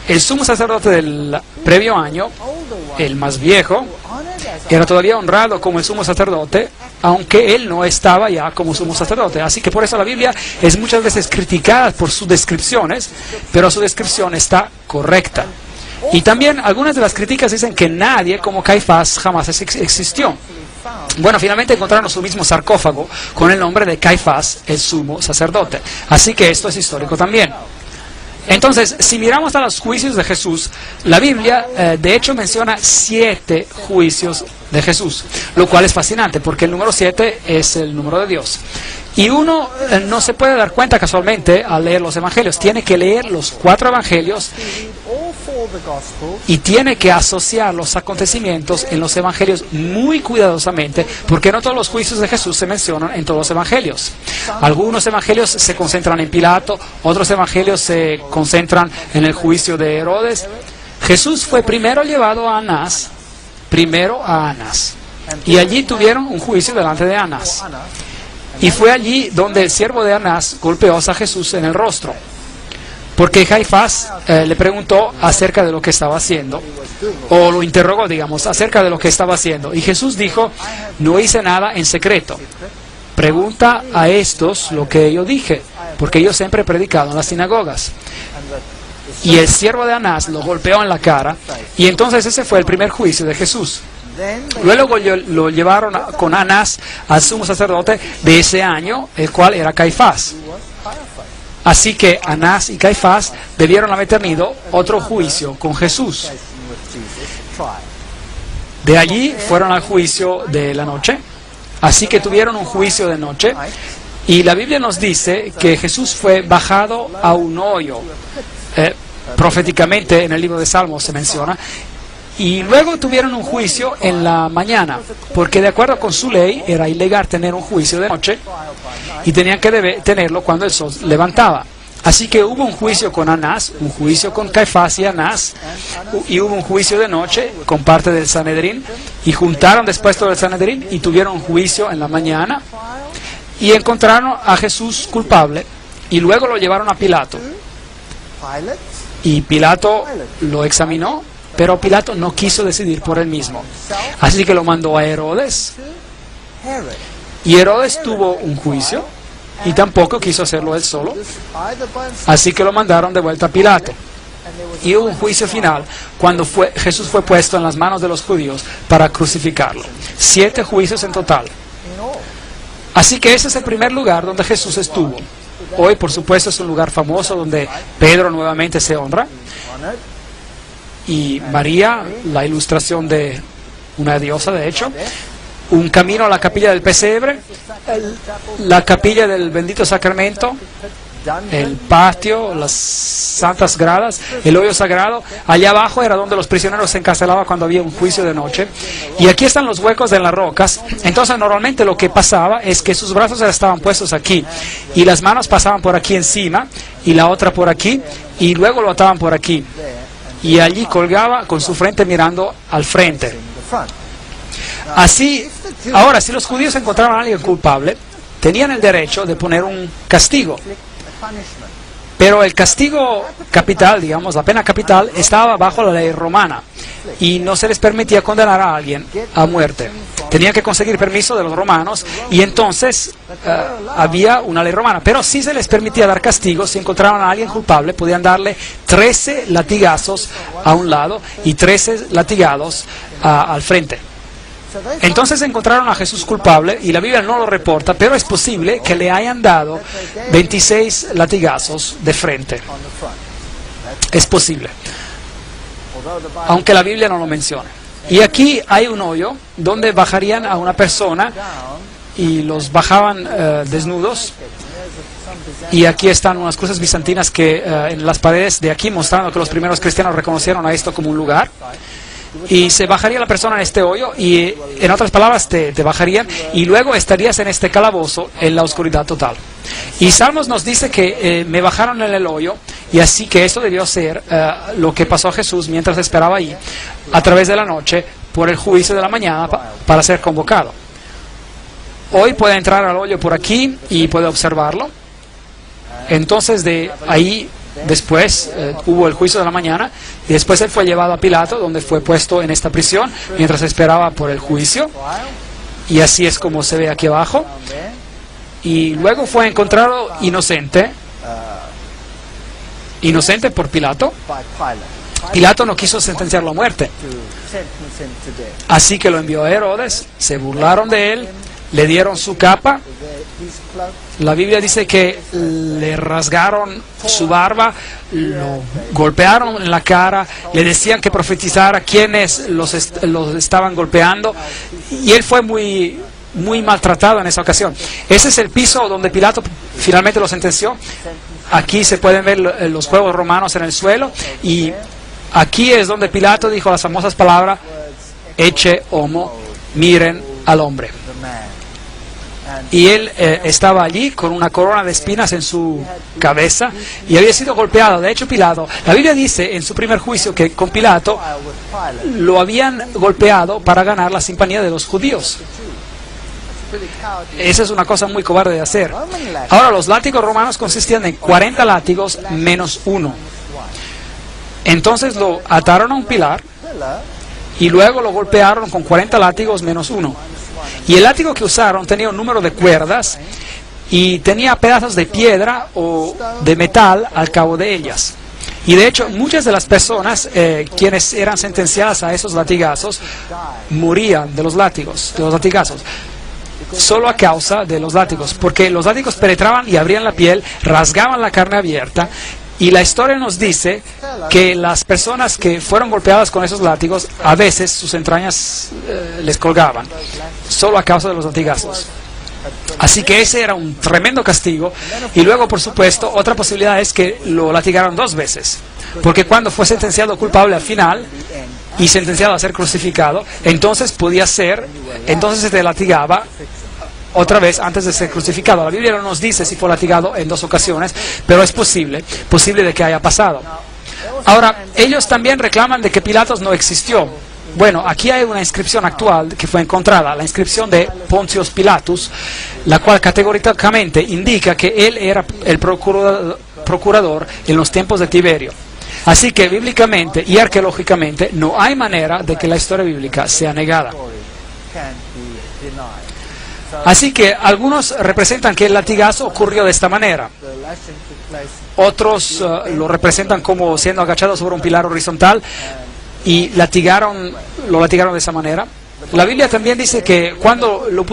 el sumo sacerdote del previo año, el más viejo, era todavía honrado como el sumo sacerdote, aunque él no estaba ya como sumo sacerdote. Así que por eso la Biblia es muchas veces criticada por sus descripciones, pero su descripción está correcta. Y también algunas de las críticas dicen que nadie como Caifás jamás existió. Bueno, finalmente encontraron su mismo sarcófago con el nombre de Caifás, el sumo sacerdote. Así que esto es histórico también. Entonces, si miramos a los juicios de Jesús, la Biblia de hecho menciona 7 juicios de Jesús, lo cual es fascinante porque el número 7 es el número de Dios. Y uno no se puede dar cuenta casualmente al leer los evangelios, tiene que leer los 4 evangelios y tiene que asociar los acontecimientos en los evangelios muy cuidadosamente, porque no todos los juicios de Jesús se mencionan en todos los evangelios. Algunos evangelios se concentran en Pilato, otros evangelios se concentran en el juicio de Herodes. Jesús fue primero llevado a Anás, y allí tuvieron un juicio delante de Anás. Y fue allí donde el siervo de Anás golpeó a Jesús en el rostro, porque Caifás le preguntó acerca de lo que estaba haciendo, o lo interrogó, digamos, acerca de lo que estaba haciendo. Y Jesús dijo: no hice nada en secreto. Pregunta a estos lo que yo dije, porque yo siempre he predicado en las sinagogas. Y el siervo de Anás lo golpeó en la cara, y entonces ese fue el primer juicio de Jesús. Luego lo llevaron con Anás al sumo sacerdote de ese año, el cual era Caifás. Así que Anás y Caifás debieron haber tenido otro juicio con Jesús. De allí fueron al juicio de la noche. Así que tuvieron un juicio de noche. Y la Biblia nos dice que Jesús fue bajado a un hoyo. Proféticamente en el libro de Salmos se menciona. Y luego tuvieron un juicio en la mañana, porque de acuerdo con su ley era ilegal tener un juicio de noche y tenían que tenerlo cuando el sol levantaba. Así que hubo un juicio con Anás, un juicio con Caifás y Anás, y hubo un juicio de noche con parte del Sanedrín, y juntaron después todo el Sanedrín y tuvieron un juicio en la mañana, y encontraron a Jesús culpable, y luego lo llevaron a Pilato. Y Pilato lo examinó, pero Pilato no quiso decidir por él mismo. Así que lo mandó a Herodes. Y Herodes tuvo un juicio y tampoco quiso hacerlo él solo. Así que lo mandaron de vuelta a Pilato. Y hubo un juicio final cuando Jesús fue puesto en las manos de los judíos para crucificarlo. 7 juicios en total. Así que ese es el primer lugar donde Jesús estuvo. Hoy, por supuesto, es un lugar famoso donde Pedro nuevamente se honra. Y María, la ilustración de una diosa, de hecho, un camino a la capilla del pesebre, la capilla del bendito sacramento, el patio, las santas gradas, el hoyo sagrado. Allá abajo era donde los prisioneros se encarcelaban cuando había un juicio de noche. Y aquí están los huecos de las rocas. Entonces normalmente lo que pasaba es que sus brazos estaban puestos aquí y las manos pasaban por aquí encima y la otra por aquí y luego lo ataban por aquí. Y allí colgaba con su frente mirando al frente. Así, ahora, si los judíos encontraban a alguien culpable, tenían el derecho de poner un castigo. Pero el castigo capital, digamos, la pena capital, estaba bajo la ley romana y no se les permitía condenar a alguien a muerte. Tenían que conseguir permiso de los romanos y entonces había una ley romana. Pero sí se les permitía dar castigos. Si encontraban a alguien culpable, podían darle 13 latigazos a un lado y 13 latigazos al frente. Entonces encontraron a Jesús culpable y la Biblia no lo reporta, pero es posible que le hayan dado 26 latigazos de frente. Es posible, aunque la Biblia no lo menciona. Y aquí hay un hoyo donde bajarían a una persona y los bajaban desnudos. Y aquí están unas cruces bizantinas que en las paredes de aquí, mostrando que los primeros cristianos reconocieron a esto como un lugar. Y se bajaría la persona en este hoyo y, en otras palabras, te bajarían y luego estarías en este calabozo en la oscuridad total. Y Salmos nos dice que me bajaron en el hoyo, y así que eso debió ser lo que pasó a Jesús mientras esperaba ahí a través de la noche por el juicio de la mañana para ser convocado. Hoy puede entrar al hoyo por aquí y puede observarlo. Entonces de ahí Después hubo el juicio de la mañana y después él fue llevado a Pilato, donde fue puesto en esta prisión mientras esperaba por el juicio. Y así es como se ve aquí abajo. Y luego fue encontrado inocente por Pilato. Pilato no quiso sentenciarlo a muerte, así que lo envió a Herodes. Se burlaron de él, le dieron su capa. La Biblia dice que le rasgaron su barba, lo golpearon en la cara, le decían que profetizara quiénes los estaban golpeando, y él fue muy maltratado en esa ocasión. Ese es el piso donde Pilato finalmente lo sentenció. Aquí se pueden ver los juegos romanos en el suelo, y aquí es donde Pilato dijo las famosas palabras: Ecce homo, miren al hombre. Y él estaba allí con una corona de espinas en su cabeza y había sido golpeado. De hecho, Pilato, la Biblia dice en su primer juicio que con Pilato lo habían golpeado para ganar la simpatía de los judíos. Esa es una cosa muy cobarde de hacer. Ahora, los látigos romanos consistían en 40 látigos menos uno. Entonces lo ataron a un pilar y luego lo golpearon con 40 látigos menos uno. Y el látigo que usaron tenía un número de cuerdas y tenía pedazos de piedra o de metal al cabo de ellas. Y de hecho, muchas de las personas quienes eran sentenciadas a esos latigazos morían de los latigazos, solo a causa de los látigos, porque los látigos penetraban y abrían la piel, rasgaban la carne abierta. Y la historia nos dice que las personas que fueron golpeadas con esos látigos, a veces sus entrañas les colgaban, solo a causa de los latigazos. Así que ese era un tremendo castigo. Y luego, por supuesto, otra posibilidad es que lo latigaron 2 veces, porque cuando fue sentenciado culpable al final y sentenciado a ser crucificado, entonces se te latigaba otra vez antes de ser crucificado. La Biblia no nos dice si fue latigado en 2 ocasiones, pero es posible de que haya pasado. Ahora, ellos también reclaman de que Pilatos no existió. Bueno, aquí hay una inscripción actual que fue encontrada, la inscripción de Pontius Pilatus, la cual categóricamente indica que él era el procurador en los tiempos de Tiberio. Así que bíblicamente y arqueológicamente no hay manera de que la historia bíblica sea negada. Así que algunos representan que el latigazo ocurrió de esta manera. Otros lo representan como siendo agachado sobre un pilar horizontal y lo latigaron de esa manera. La Biblia también dice que cuando le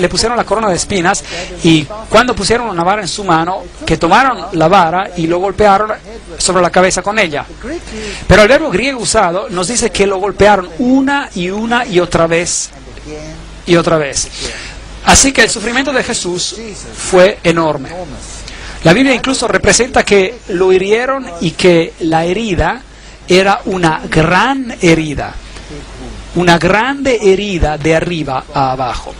pusieron la corona de espinas y cuando pusieron una vara en su mano, que tomaron la vara y lo golpearon sobre la cabeza con ella. Pero el verbo griego usado nos dice que lo golpearon una y otra vez y otra vez. Así que el sufrimiento de Jesús fue enorme. La Biblia incluso representa que lo hirieron y que la herida era una gran herida. Una grande herida de arriba a abajo.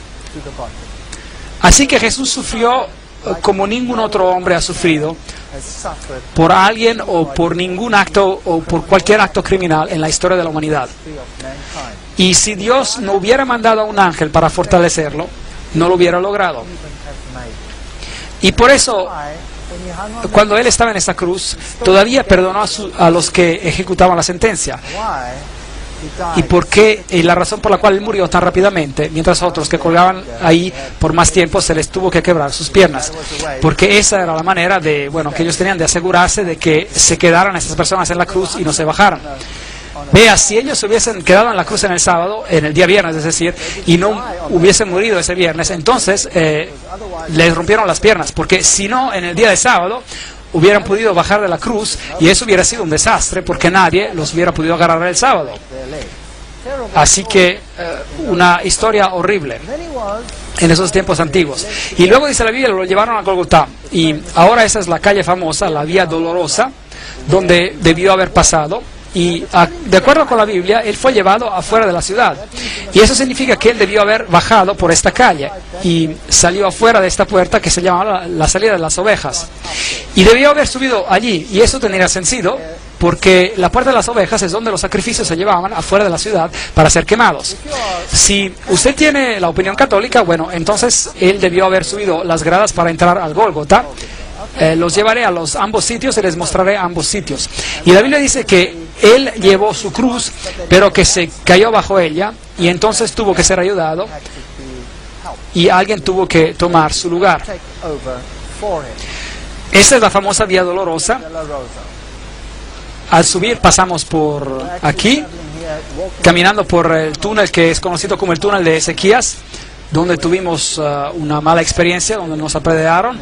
Así que Jesús sufrió como ningún otro hombre ha sufrido por alguien o por ningún acto o por cualquier acto criminal en la historia de la humanidad. Y si Dios no hubiera mandado a un ángel para fortalecerlo, no lo hubiera logrado. Y por eso, cuando Él estaba en esa cruz, todavía perdonó a los que ejecutaban la sentencia. ¿Y por qué? Y la razón por la cual Él murió tan rápidamente, mientras otros que colgaban ahí por más tiempo se les tuvo que quebrar sus piernas. Porque esa era la manera que ellos tenían de asegurarse de que se quedaran esas personas en la cruz y no se bajaran. Vea, si ellos hubiesen quedado en la cruz en el sábado, en el día viernes, es decir, y no hubiesen morido ese viernes, entonces les rompieron las piernas, porque si no, en el día de sábado hubieran podido bajar de la cruz y eso hubiera sido un desastre, porque nadie los hubiera podido agarrar el sábado. Así que una historia horrible en esos tiempos antiguos. Y luego dice la Biblia, lo llevaron a Golgotá, y ahora esa es la calle famosa, la Vía Dolorosa, donde debió haber pasado. Y de acuerdo con la Biblia, Él fue llevado afuera de la ciudad. Y eso significa que Él debió haber bajado por esta calle y salió afuera de esta puerta que se llamaba la salida de las ovejas. Y debió haber subido allí. Y eso tendría sentido, porque la puerta de las ovejas es donde los sacrificios se llevaban afuera de la ciudad para ser quemados. Si usted tiene la opinión católica, bueno, entonces Él debió haber subido las gradas para entrar al Gólgota, los llevaré a los ambos sitios y les mostraré ambos sitios. Y la Biblia dice que él llevó su cruz, pero que se cayó bajo ella y entonces tuvo que ser ayudado y alguien tuvo que tomar su lugar. Esta es la famosa Vía Dolorosa. Al subir pasamos por aquí, caminando por el túnel que es conocido como el túnel de Ezequías, donde tuvimos una mala experiencia, donde nos apedrearon.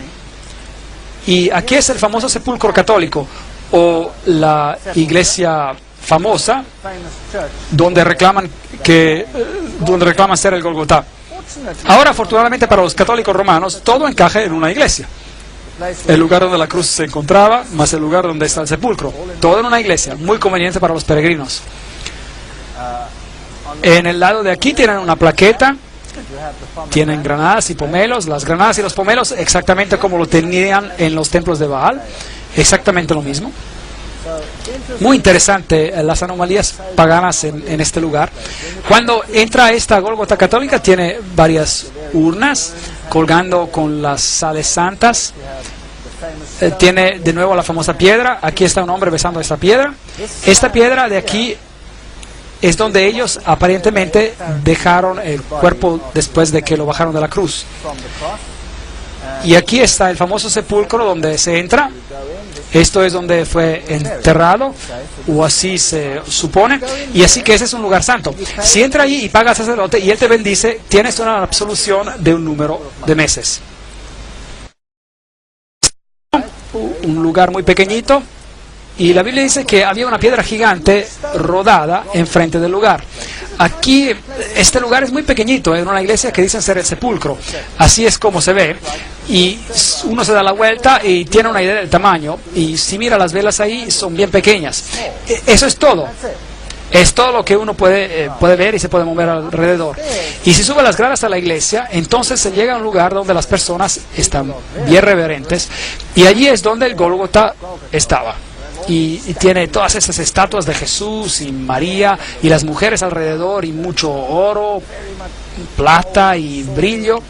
Y aquí es el famoso sepulcro católico, o la iglesia famosa, donde reclaman ser el Golgotá. Ahora, afortunadamente para los católicos romanos, todo encaja en una iglesia. El lugar donde la cruz se encontraba, más el lugar donde está el sepulcro. Todo en una iglesia, muy conveniente para los peregrinos. En el lado de aquí tienen una plaqueta, tienen granadas y pomelos. Las granadas y los pomelos exactamente como lo tenían en los templos de Baal, exactamente lo mismo. Muy interesante las anomalías paganas en este lugar. Cuando entra a esta Gólgota católica tiene varias urnas colgando con las sales santas. Tiene de nuevo la famosa piedra. Aquí está un hombre besando esta piedra. Esta piedra de aquí es donde ellos aparentemente dejaron el cuerpo después de que lo bajaron de la cruz. Y aquí está el famoso sepulcro donde se entra. Esto es donde fue enterrado, o así se supone, y así que ese es un lugar santo. Si entra allí y paga al sacerdote y él te bendice, tienes una absolución de un número de meses. Un lugar muy pequeñito, y la Biblia dice que había una piedra gigante rodada enfrente del lugar. Aquí, este lugar es muy pequeñito, es una iglesia que dicen ser el sepulcro. Así es como se ve. Y uno se da la vuelta y tiene una idea del tamaño. Y si mira las velas ahí, son bien pequeñas. Eso es todo. Es todo lo que uno puede ver y se puede mover alrededor. Y si sube las gradas a la iglesia, entonces se llega a un lugar donde las personas están bien reverentes. Y allí es donde el Gólgota estaba. Y tiene todas esas estatuas de Jesús y María y las mujeres alrededor y mucho oro, plata y brillo.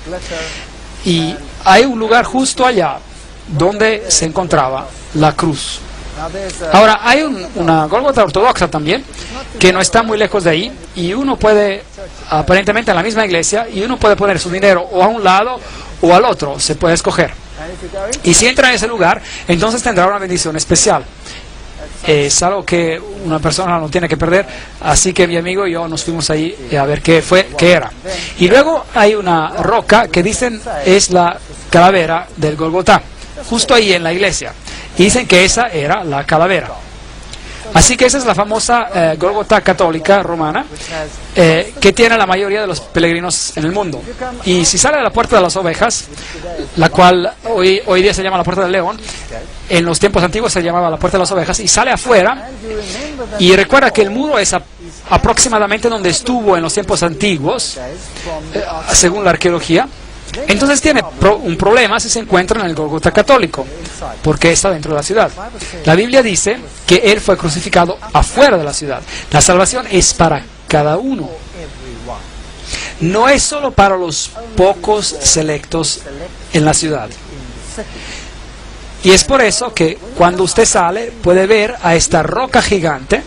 Y hay un lugar justo allá donde se encontraba la cruz. Ahora, hay una Gólgota ortodoxa también, que no está muy lejos de ahí, y uno puede, aparentemente en la misma iglesia, y uno puede poner su dinero o a un lado o al otro, se puede escoger. Y si entra en ese lugar, entonces tendrá una bendición especial. Es algo que una persona no tiene que perder, así que mi amigo y yo nos fuimos ahí a ver qué era. Y luego hay una roca que dicen es la calavera del Golgotá, justo ahí en la iglesia. Y dicen que esa era la calavera. Así que esa es la famosa Gólgota católica romana que tiene la mayoría de los peregrinos en el mundo. Y si sale de la Puerta de las Ovejas, la cual hoy día se llama la Puerta del León, en los tiempos antiguos se llamaba la Puerta de las Ovejas, y sale afuera, y recuerda que el muro es aproximadamente donde estuvo en los tiempos antiguos, según la arqueología. Entonces tiene un problema si se encuentra en el Gólgota católico, porque está dentro de la ciudad. La Biblia dice que Él fue crucificado afuera de la ciudad. La salvación es para cada uno. No es solo para los pocos selectos en la ciudad. Y es por eso que cuando usted sale puede ver a esta roca gigante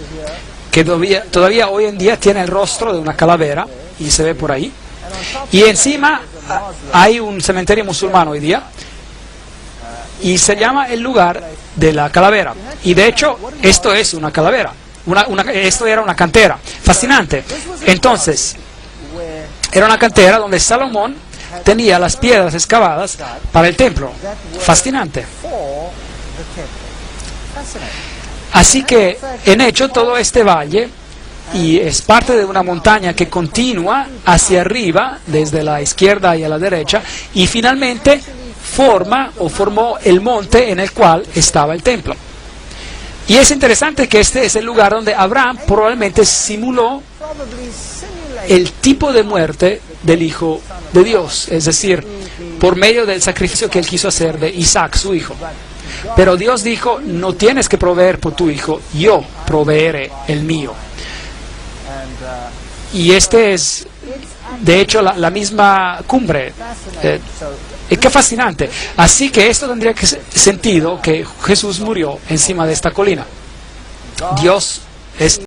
que todavía hoy en día tiene el rostro de una calavera y se ve por ahí. Y encima hay un cementerio musulmán hoy día y se llama el lugar de la calavera. Y de hecho esto es una calavera, esto era una cantera. Fascinante. Entonces era una cantera donde Salomón tenía las piedras excavadas para el templo. Fascinante. Así que en hecho todo este valle y es parte de una montaña que continúa hacia arriba desde la izquierda y a la derecha y finalmente formó el monte en el cual estaba el templo. Y es interesante que este es el lugar donde Abraham probablemente simuló el tipo de muerte del Hijo de Dios, es decir, por medio del sacrificio que él quiso hacer de Isaac, su hijo. Pero Dios dijo, no tienes que proveer por tu hijo, yo proveeré el mío. Y este es, de hecho, la misma cumbre. Y qué fascinante. Así que esto tendría que sentido que Jesús murió encima de esta colina. Dios es